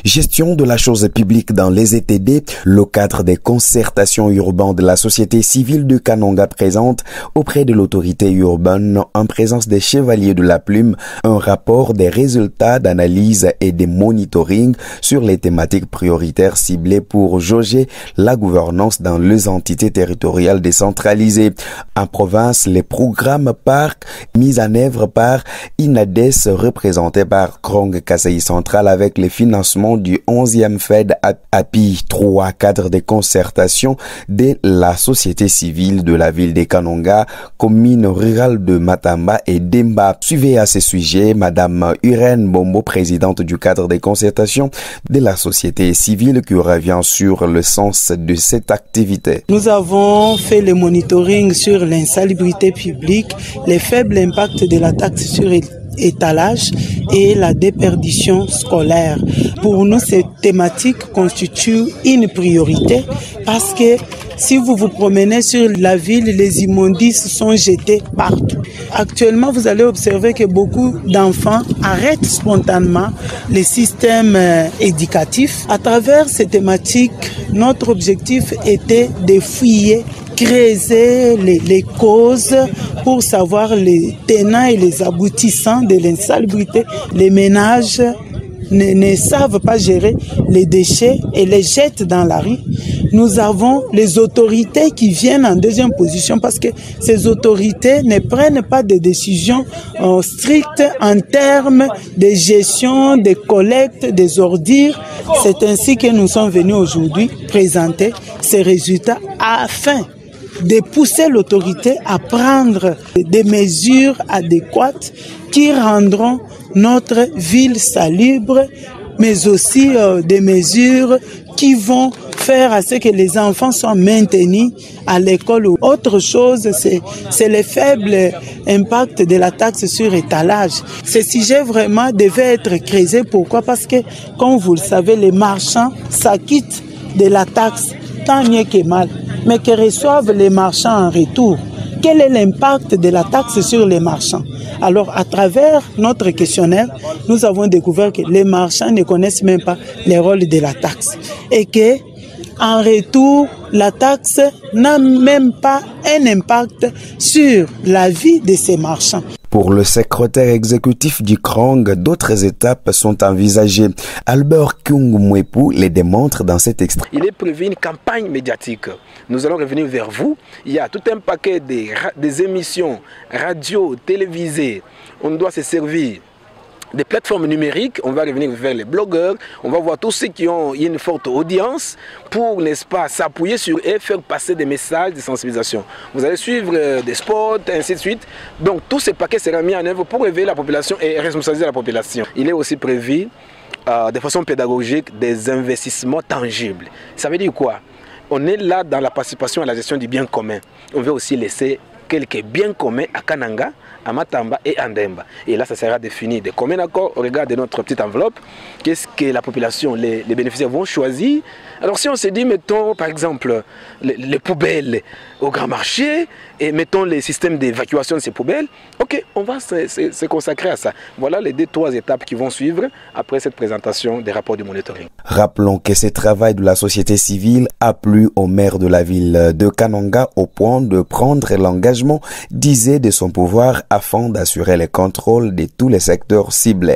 Gestion de la chose publique dans les ETD, le cadre des concertations urbaines de la société civile de Kananga présente auprès de l'autorité urbaine en présence des chevaliers de la plume un rapport des résultats d'analyse et de monitoring sur les thématiques prioritaires ciblées pour jauger la gouvernance dans les entités territoriales décentralisées. En province, les programmes parcs mis en œuvre par INADES représentés par Krong Kasai Central avec les financements du 11e FED API 3, cadre de concertation de la société civile de la ville de Kananga, commune rurale de Matamba et Demba. Suivez à ce sujet Madame Urène Bombo, présidente du cadre de concertation de la société civile, qui revient sur le sens de cette activité. Nous avons fait le monitoring sur l'insalubrité publique, les faibles impacts de la taxe sur étalage et la déperdition scolaire. Pour nous, cette thématique constitue une priorité parce que si vous vous promenez sur la ville, les immondices sont jetés partout. Actuellement, vous allez observer que beaucoup d'enfants arrêtent spontanément les systèmes éducatifs. À travers ces thématiques, notre objectif était de fouiller, creuser les causes pour savoir les tenants et les aboutissants de l'insalubrité. Les ménages ne savent pas gérer les déchets et les jettent dans la rue. Nous avons les autorités qui viennent en deuxième position parce que ces autorités ne prennent pas de décisions strictes en termes de gestion, de collecte des ordures. C'est ainsi que nous sommes venus aujourd'hui présenter ces résultats afin de pousser l'autorité à prendre des mesures adéquates qui rendront notre ville salubre, mais aussi des mesures qui vont faire à ce que les enfants soient maintenus à l'école. Autre chose, c'est le faible impact de la taxe sur étalage. Ce sujet vraiment devait être creusé. Pourquoi? Parce que, comme vous le savez, les marchands s'acquittent de la taxe, tant mieux que mal, mais que reçoivent les marchands en retour. Quel est l'impact de la taxe sur les marchands? Alors, à travers notre questionnaire, nous avons découvert que les marchands ne connaissent même pas les rôles de la taxe et que, en retour, la taxe n'a même pas un impact sur la vie de ces marchands. Pour le secrétaire exécutif du Krong, d'autres étapes sont envisagées. Albert Kyung-Mwepu les démontre dans cet extrait. Il est prévu une campagne médiatique. Nous allons revenir vers vous. Il y a tout un paquet des émissions radio, télévisées. On doit se servir des plateformes numériques, on va revenir vers les blogueurs, on va voir tous ceux qui ont une forte audience pour, n'est-ce pas, s'appuyer sur eux et faire passer des messages de sensibilisation. Vous allez suivre des spots, ainsi de suite. Donc tous ces paquets seront mis en œuvre pour réveiller la population et responsabiliser la population. Il est aussi prévu de façon pédagogique des investissements tangibles. Ça veut dire quoi? On est là dans la participation à la gestion du bien commun. On veut aussi laisser quelques biens communs à Kananga, à Matamba et à Ndemba. Et là, ça sera défini de commun accord au regard de notre petite enveloppe. Qu'est-ce que la population, les bénéficiaires vont choisir? Alors si on se dit, mettons par exemple les poubelles au grand marché et mettons les systèmes d'évacuation de ces poubelles, ok, on va se consacrer à ça. Voilà les 2-3 étapes qui vont suivre après cette présentation des rapports du monitoring. Rappelons que ce travail de la société civile a plu au maire de la ville de Kananga au point de prendre l'engagement d'user de son pouvoir afin d'assurer le contrôle de tous les secteurs ciblés.